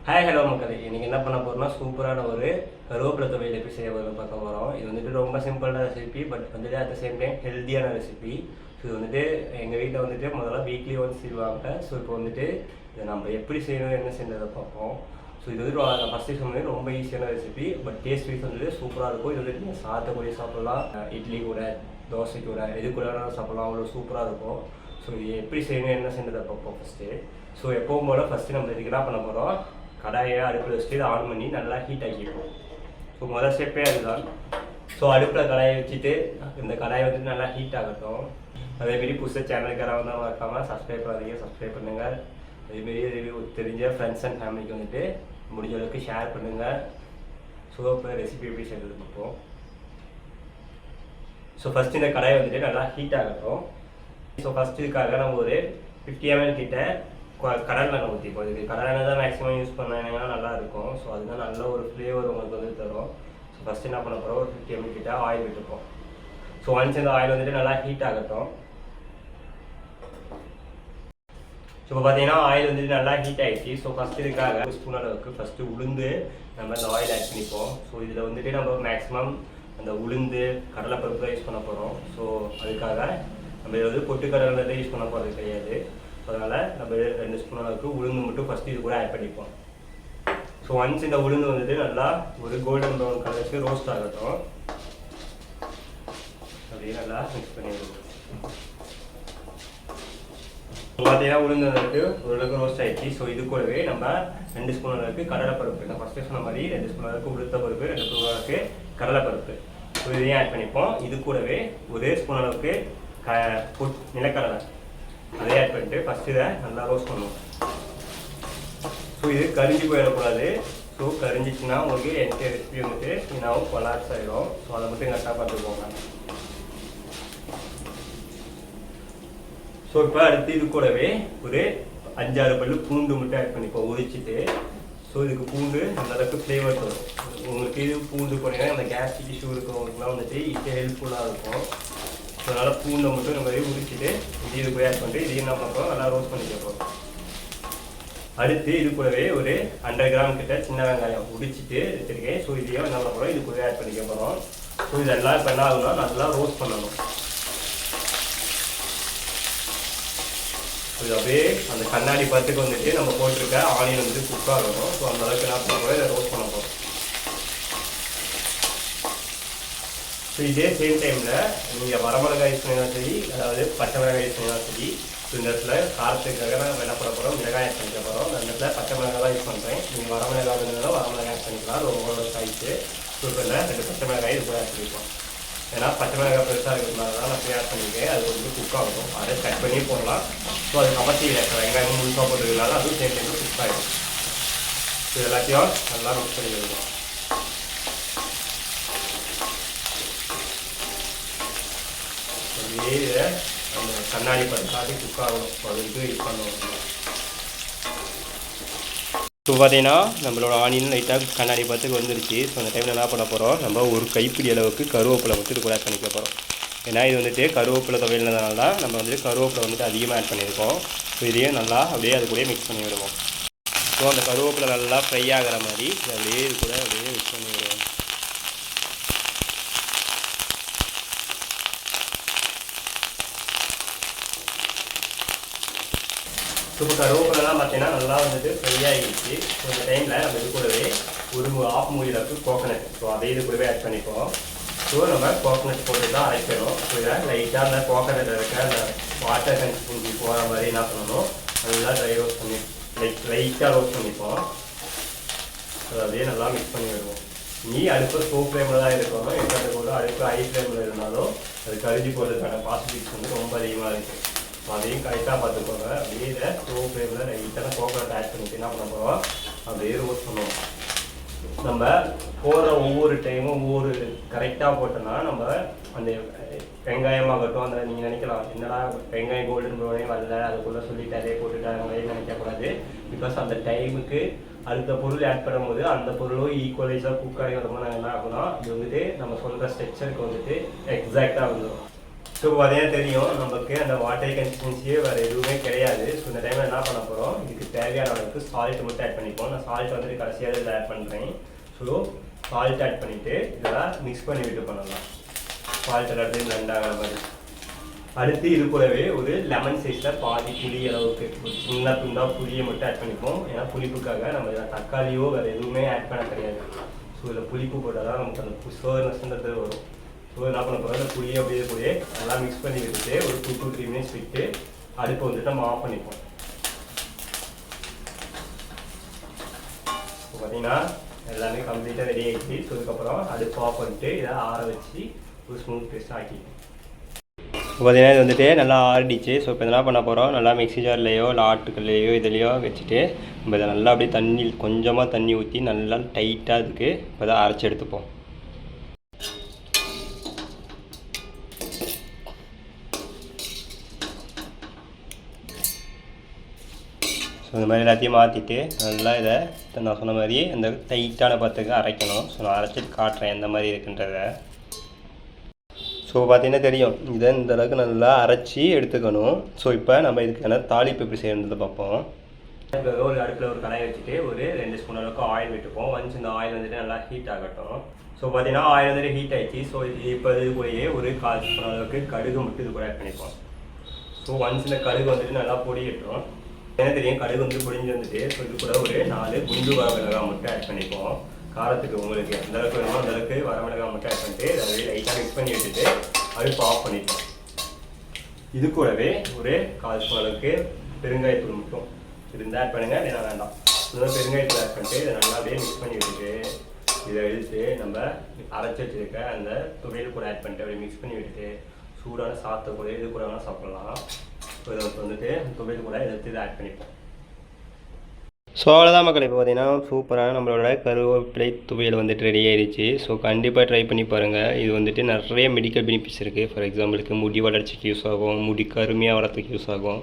Hi hello மக்களே, இன்றைக்கி என்ன பண்ண போகிறோம்னா சூப்பரான ஒரு கருவேப்பிலை துவையல் எப்படி செய்ய பார்க்க போகிறோம். இது வந்துட்டு ரொம்ப சிம்பிளான ரெசிபி, பட் வந்துட்டு அட் த சேம் டைம் ஹெல்த்தியான ரெசிபி. ஸோ இது வந்துட்டு எங்கள் வீட்டில் வந்துட்டு முதல்ல வீக்லி ஒன்ஸ் செய்வாங்க. ஸோ இப்போ வந்துட்டு இதை நம்ம எப்படி செய்யணும் என்ன செய்யறதை பார்ப்போம். ஸோ இது வந்துட்டு நான் ஃபஸ்ட்டு சொன்னது ரொம்ப ஈஸியான ரெசிபி, பட் டேஸ்ட் வைஸ் வந்துட்டு சூப்பராக இருக்கும். இது வந்துட்டு நீங்கள் சாதத்தை சாப்பிடலாம், இட்லி கூட, தோசை கூட, எது கூட சாப்பிடலாம், அவ்வளோ சூப்பராக இருக்கும். ஸோ இது எப்படி செய்யணும் என்ன செய்யறதை பார்ப்போம் ஃபஸ்ட்டு. ஸோ எப்பவும் போல் ஃபஸ்ட்டு நம்ம இதுக்கு என்ன பண்ண போகிறோம், கடாயை அடுப்பில் வச்சுட்டு இதை ஆன் பண்ணி நல்லா ஹீட் ஆக்கிப்போம். ஸோ முதல் ஸ்டெப்பே அதுதான். ஸோ அடுப்பில் கடாயை வச்சுட்டு இந்த கடாயை வந்துட்டு நல்லா ஹீட் ஆகட்டும். அதேமாரி புதுசாக சேனலுக்காக வந்து மறக்காமல் சப்ஸ்கிரைப் பண்ணாதீங்க, சப்ஸ்கிரைப் பண்ணுங்கள். அதேமாரி தெரிஞ்ச ஃப்ரெண்ட்ஸ் அண்ட் ஃபேமிலிக்கு வந்துட்டு முடிஞ்ச அளவுக்கு ஷேர் பண்ணுங்கள். ஸோ இப்போ ரெசிபி எப்படி செய்கிறது பார்ப்போம். ஸோ ஃபஸ்ட்டு இந்த கடாயை வந்துட்டு நல்லா ஹீட் ஆகட்டும். ஸோ ஃபஸ்ட்டு இதுக்காக நம்ம ஒரு 50 ml கிட்ட கடலெண்ணெய் ஊற்றிப்போம். இதுக்கு கடலெண்ணெய் தான் மேக்ஸிமம் யூஸ் பண்ணாங்கன்னா நல்லாயிருக்கும். ஸோ அதுதான் நல்ல ஒரு ஃப்ளேவர் உங்களுக்கு வந்து தரும். ஸோ ஃபஸ்ட்டு என்ன பண்ண போகிறோம், ஒரு 50 ml கிட்ட ஆயில் விட்டுப்போம். ஸோ ஒன்ஸ் இந்த ஆயில் வந்துட்டு நல்லா ஹீட் ஆகட்டும். ஸோ இப்போ பார்த்தீங்கன்னா ஆயில் வந்துட்டு நல்லா ஹீட் ஆகிடுச்சு. ஸோ ஃபஸ்ட்டு இதுக்காக ஒரு ஸ்பூன் அளவுக்கு ஃபஸ்ட்டு உளுந்து நம்ம இந்த ஆயில் ஆட் பண்ணிப்போம். ஸோ இதில் வந்துட்டு நம்ம மேக்ஸிமம் அந்த உளுந்து கடலைப்பருப்பு தான் யூஸ் பண்ண போகிறோம். ஸோ அதுக்காக நம்ம இதை வந்து பொட்டுக்கடலை யூஸ் பண்ண போகிறது கிடையாது. அதனால் நம்ம 2 ஸ்பூன் அளவுக்கு உளுந்து மட்டும் ஃபஸ்ட்டு இது கூட ஆட் பண்ணிப்போம். ஸோ ஒன்ஸ் இந்த உளுந்து வந்துட்டு நல்லா ஒரு கோல்டன் ப்ரௌன் கலருக்கு ரோஸ்ட் ஆகட்டும். அப்படியே நல்லா மிக்ஸ் பண்ணிடுவோம். பார்த்தீங்கன்னா உளுந்து வந்துட்டு ஓரளவுக்கு ரோஸ்ட் ஆகிடுச்சு. ஸோ இது கூடவே நம்ம 2 ஸ்பூன் அளவுக்கு கடலைப்பருப்பு, நான் ஃபஸ்ட்டு சொன்ன மாதிரி 2 ஸ்பூன் அளவுக்கு உளுத்த பருப்பு, 2 ஸ்பூன் அளவுக்கு கடலைப்பருப்பு, ஸோ இதையும் ஆட் பண்ணிப்போம். இது கூடவே 1 ஸ்பூன் அளவுக்கு நிலக்கடலை அதே ஆட் பண்ணிட்டு ஃபஸ்ட்டு இதை நல்லா ரோஸ்ட் பண்ணுவோம். ஸோ இது கரிஞ்சு போயிடக்கூடாது. ஸோ கரிஞ்சிச்சுன்னா உங்களுக்கு எந்த ரெசிபி வந்துட்டு வீணாகவும் கொலாப்ஸ் ஆகிடும். ஸோ அதை மட்டும் கரெக்டாக பார்த்துக்கோங்க. ஸோ இப்போ அடுத்து இது கூடவே ஒரு 5-6 பல்லு பூண்டு மட்டும் ஆட் பண்ணிப்போம் உரிச்சிட்டு. ஸோ இதுக்கு பூண்டு அந்த அளவுக்கு ஃப்ளேவர் வரும். உங்களுக்கு இது பூண்டு போனீங்கன்னா அந்த கேஸ்ட்ரிக் இஷ்யூ இருக்கிறவங்களுக்குலாம் வந்துட்டு இது ஹெல்ப்ஃபுல்லாக இருக்கும். ஸோ அதனால் பூண்டை மட்டும் நம்ம உரிச்சிட்டு இது கூட ஆட் பண்ணிட்டு இதையும் என்ன பண்ணுறோம், நல்லா ரோஸ்ட் பண்ணிக்க போகிறோம். அடுத்து இது கூடவே ஒரு 100 கிராம் கிட்ட சின்ன வெங்காயம் உரிச்சிட்டு வச்சுருக்கேன். ஸோ இதையும் என்ன பண்ண போகிறோம், இது கூட ஆட் பண்ணிக்க போகிறோம். ஸோ இதெல்லாம் இப்போ என்ன ஆகுனா நல்லா ரோஸ்ட் பண்ணணும். ஸோ இது அப்படியே அந்த கண்ணாடி பத்துக்கு வந்துட்டு நம்ம போட்டிருக்க ஆனியன் வந்து குக் ஆகணும். ஸோ அந்த அளவுக்கு என்ன பண்ண போகிறோம், இதை ரோஸ்ட் பண்ண போகிறோம். ஸோ இதே சேம் டைமில் நீங்கள் வரமிளகாய் யூஸ் பண்ணினா சரி, அதாவது பச்சை மிளகாய் யூஸ் பண்ணினா சரி. ஸோ இந்த இடத்துல காரத்துக்காக நம்ம என்ன பண்ண போகிறோம், மிளகாய் ஆட் பண்ணிக்க போகிறோம். அந்த இடத்துல பச்சை மிளகாய் தான் யூஸ் பண்ணுறேன். நீங்கள் வரமிளகாய் இருந்தாலும் வரமிளகாய் ஆட் பண்ணிக்கலாம். ரொம்ப சாய்ச்சி ஸோ இப்போ இல்லை 2 பச்சை மிளகாய் இது கூட ஆட் பண்ணிப்போம். ஏன்னா பச்சை மிளகாய் பெருசாக இருக்கிறதுனால தான் நான் போய் ஆட் பண்ணியிருக்கேன். அது வந்து குக் ஆகும். அதை கட் பண்ணி போடலாம். ஸோ அதுக்கு அவசியம் இல்லை. வெங்காயம் முழுசாக போட்டுருக்கனால அதுவும் சேம் டைமில் குக் ஆகிடும். ஸோ எல்லாத்தையும் நல்லா மிக்ஸ் பண்ணி வைக்கணும். அப்படியே அந்த கண்ணாடி படுத்தாட்டி குக் ஆகணும். அதுக்கு யூஸ் பண்ணுவோம். ஸோ பார்த்தீங்கன்னா நம்மளோட ஆனியன் லைட்டாக கண்ணாடி பார்த்துக்கு வந்துருச்சு. ஸோ அந்த டைமில் என்ன பண்ண போகிறோம், நம்ம ஒரு கைப்பிடி அளவுக்கு கருவேப்பிலை மட்டும் இது கூட ஆட் பண்ணிக்க போகிறோம். ஏன்னா இது வந்துட்டு கருவேப்பிலை துவையல்னால தான் நம்ம வந்துட்டு கருவேப்பிலை வந்துட்டு அதிகமாக ஆட் பண்ணியிருக்கோம். ஸோ இதையும் நல்லா அப்படியே அது கூட மிக்ஸ் பண்ணி விடுவோம். ஸோ அந்த கருவேப்பிலை நல்லா ஃப்ரை ஆகிற மாதிரி அப்படியே இது கூட அப்படியே மிக்ஸ் பண்ணி விடுவோம். ஸோ இப்போ கருவேப்பிலாம் பார்த்தீங்கன்னா நல்லா வந்துட்டு ஃப்ரை ஆகிடுச்சு. ஸோ இந்த டைமில் நம்ம இது கூடவே ஒரு 1/2 மூடி அளவுக்கு கோகனட், ஸோ அதே இது கூடவே ஆட் பண்ணிப்போம். ஸோ நம்ம கோகனட் போட்டு தான் அரைக்கணும். ஸோ இதை லைட்டாக அந்த கோகனட் இருக்க அந்த வாட்டர் கன்சிஸ்டன்சி போகிற மாதிரி என்ன பண்ணணும், நல்லா ட்ரை ரோஸ்ட் பண்ணி லைட்டாக ரோஸ்ட் பண்ணிப்போம். ஸோ அப்படியே நல்லா மிக்ஸ் பண்ணி விடுவோம். நீ அடுப்பு ஸ்லோ ஃப்ளேமில் தான் இருக்கணும். எந்த கூட அடுப்பு ஹை ஃப்ளேமில் இருந்தாலும் அது கரிஞ்சி போகிறதுக்கான பாசிபிலிட்டிஸ் வந்து ரொம்ப அதிகமாக இருக்குது. அதையும் கரெக்டாக பார்த்துக்கோங்க. அப்படியே இதை ஸ்லோ ஃப்ளேமில் லைட்டாக கோகனட் ஆட் பண்ணிட்டு என்ன பண்ண போகிறோம், அப்படியே ரோஸ்ட் பண்ணுவோம். நம்ம போடுற ஒவ்வொரு டைமும் ஒவ்வொரு கரெக்டாக போட்டோன்னா நம்ம அந்த வெங்காயமாகட்டும், அந்த நீங்கள் நினைக்கலாம் என்னடா வெங்காயம் கோல்டன் ப்ரௌனே வரல அதுக்குள்ளே சொல்லிட்டு அதே போட்டுட்டாங்க நினைக்கக்கூடாது. பிகாஸ் அந்த டைமுக்கு அடுத்த பொருள் ஆட் பண்ணும்போது அந்த பொருளும் ஈக்குவலைஸாக குக் ஆகி வரும்போது என்ன ஆகுனா இது வந்துட்டு நம்ம சொல்கிற ஸ்ட்ரக்சருக்கு வந்துட்டு எக்ஸாக்டாக வந்துடும். ஸோ பார்த்தீங்கன்னா தெரியும் நமக்கு அந்த வாட்டர் கன்சிஸ்டன்சியே வேறு எதுவுமே கிடையாது. ஸோ இந்த டைமில் என்ன பண்ண போகிறோம், இதுக்கு தேவையான அளவுக்கு சால்ட் மட்டும் ஆட் பண்ணிப்போம். நான் சால்ட் வந்துட்டு கடைசியாக இதில் ஆட் பண்ணுறேன். ஸோ சால்ட் ஆட் பண்ணிவிட்டு இதெல்லாம் மிக்ஸ் பண்ணி விட்டு பண்ணலாம். சால்ட் எல்லாத்தையும் blend ஆகிற மாதிரி. அடுத்து இது கூடவே ஒரு லெமன் சைஸில் பாதி புளி அளவுக்கு ஒரு சின்ன துண்டாக புளியை மட்டும் ஆட் பண்ணிப்போம். ஏன்னா புளிப்புக்காக நம்ம இதில் தக்காளியோ வேறு எதுவுமே ஆட் பண்ண கிடையாது. ஸோ இதில் புளிப்பு போட்டால் தான் நமக்கு அந்த சோர்னஸ்ன்றது வரும். ஸோ என்ன பண்ண போகிறோம், இந்த புளியை அப்படியே கூடயே நல்லா மிக்ஸ் பண்ணி விட்டுட்டு ஒரு 2 to 3 minutes விட்டு அடுப்பை வந்துட்டு நம்ம ஆஃப் பண்ணிப்போம். இப்போ பார்த்தீங்கன்னா எல்லாமே கம்ப்ளீட்டாக ரெடி ஆகிடுச்சு. ஸோ இதுக்கப்புறம் அடுப்பு ஆஃப் பண்ணிட்டு இதை ஆற வச்சு ஒரு ஸ்மூத் பேஸ்ட் ஆக்கிப்போம். இப்போ பார்த்தீங்கன்னா இது வந்துட்டு நல்லா ஆறிடுச்சு. ஸோ இப்போ என்ன பண்ண போகிறோம், நல்லா மிக்ஸி ஜார்லேயோ இல்லை ஆட்டுக்கல்லையோ இதுலேயோ வச்சுட்டு நம்ம இதை நல்லா அப்படியே தண்ணி கொஞ்சமாக தண்ணி ஊற்றி நல்லா டைட்டாக இதுக்கு இப்போ தான் அரைச்சி எடுத்துப்போம். ஸோ இந்த மாதிரி எல்லாத்தையும் மாற்றிட்டு நல்லா இதை நான் சொன்ன மாதிரி அந்த டைட்டான பத்துக்கு அரைக்கணும். ஸோ நான் அரைச்சிட்டு காட்டுறேன் எந்த மாதிரி இருக்குன்றத. ஸோ பார்த்தீங்கன்னா தெரியும், இதை இந்த அளவுக்கு நல்லா அரைச்சி எடுத்துக்கணும். ஸோ இப்போ நம்ம இதுக்கான தாளிப்பு எப்படி செய்யணுன்றதை பார்ப்போம். ஒரு அடுப்பில் ஒரு கடாயை வச்சுட்டு ஒரு 2 ஸ்பூன் அளவுக்கு ஆயில் விட்டுப்போம். ஒன்ஸ் இந்த ஆயில் வந்துட்டு நல்லா ஹீட் ஆகட்டும். ஸோ பார்த்தீங்கன்னா ஆயில் வந்துட்டு ஹீட் ஆகிடுச்சு. ஸோ இப்போ இது கூடயே ஒரு 1/4 ஸ்பூன் அளவுக்கு கடுகு மட்டும் இது கூட ஆட் பண்ணிப்போம். ஸோ ஒன்ஸ் இந்த கடுகு வந்துட்டு நல்லா பொடியிட்டோம். என்ன தெரியும், கடுகு வந்து பொடிஞ்சு வந்துட்டு ஸோ இது கூட ஒரு 4 குண்டு வரமிளகாய் மட்டும் ஆட் பண்ணிப்போம். காரத்துக்கு உங்களுக்கு எந்த அளவுக்கு வேணுமோ அந்த அளவுக்கு வரமிளகாய் மட்டும் ஆட் பண்ணிட்டு அதை லைட்டாக மிக்ஸ் பண்ணி விட்டுட்டு அடுப்பு ஆஃப் பண்ணிப்போம். இது கூடவே ஒரு 1/4 ஸ்பூன் அளவுக்கு பெருங்காயத்தூள் மட்டும் இருந்தால் ஆட் பண்ணுங்கள், இல்லைனா வேண்டாம். இன்னும் பெருங்காயத்தூள் ஆட் பண்ணிட்டு இதை நல்லா அப்படியே மிக்ஸ் பண்ணி விட்டுட்டு இதை எடுத்து நம்ம அரைச்சி வச்சுருக்க அந்த துவையல் கூட ஆட் பண்ணிட்டு அப்படியே மிக்ஸ் பண்ணி விட்டுட்டு சூடான சாத்தை கூட இது கூட வேணால் சாப்பிட்லாம். ஸோ இதை வந்துட்டு துவையல் கூட எடுத்து இதை ஆட் பண்ணிப்போம். ஸோ அவ்வளோதான் மக்கள். இப்போ பார்த்தீங்கன்னா சூப்பரான நம்மளோட கருவேப்பிலை துவையல் வந்துட்டு ரெடி ஆகிடுச்சு. ஸோ கண்டிப்பாக ட்ரை பண்ணி பாருங்கள். இது வந்துட்டு நிறைய மெடிக்கல் பெனிஃபிட்ஸ் இருக்குது. ஃபார் எக்ஸாம்பிளுக்கு முடி வளர்ச்சிக்கு யூஸ் ஆகும், முடி கருமையாக வளர்த்துக்கு யூஸ் ஆகும்.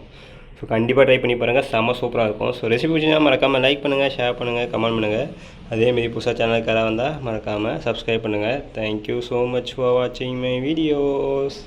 ஸோ கண்டிப்பாக ட்ரை பண்ணி பாருங்கள், செம்ம சூப்பராக இருக்கும். ஸோ ரெசிபி பிடிச்சா மறக்காமல் லைக் பண்ணுங்கள், ஷேர் பண்ணுங்கள், கமெண்ட் பண்ணுங்கள். அதேமாரி புதுசாக சேனலுக்கு யாராவது வந்தால் மறக்காமல் சப்ஸ்கிரைப் பண்ணுங்கள். தேங்க்யூ ஸோ மச் ஃபார் வாட்சிங் மை வீடியோஸ்.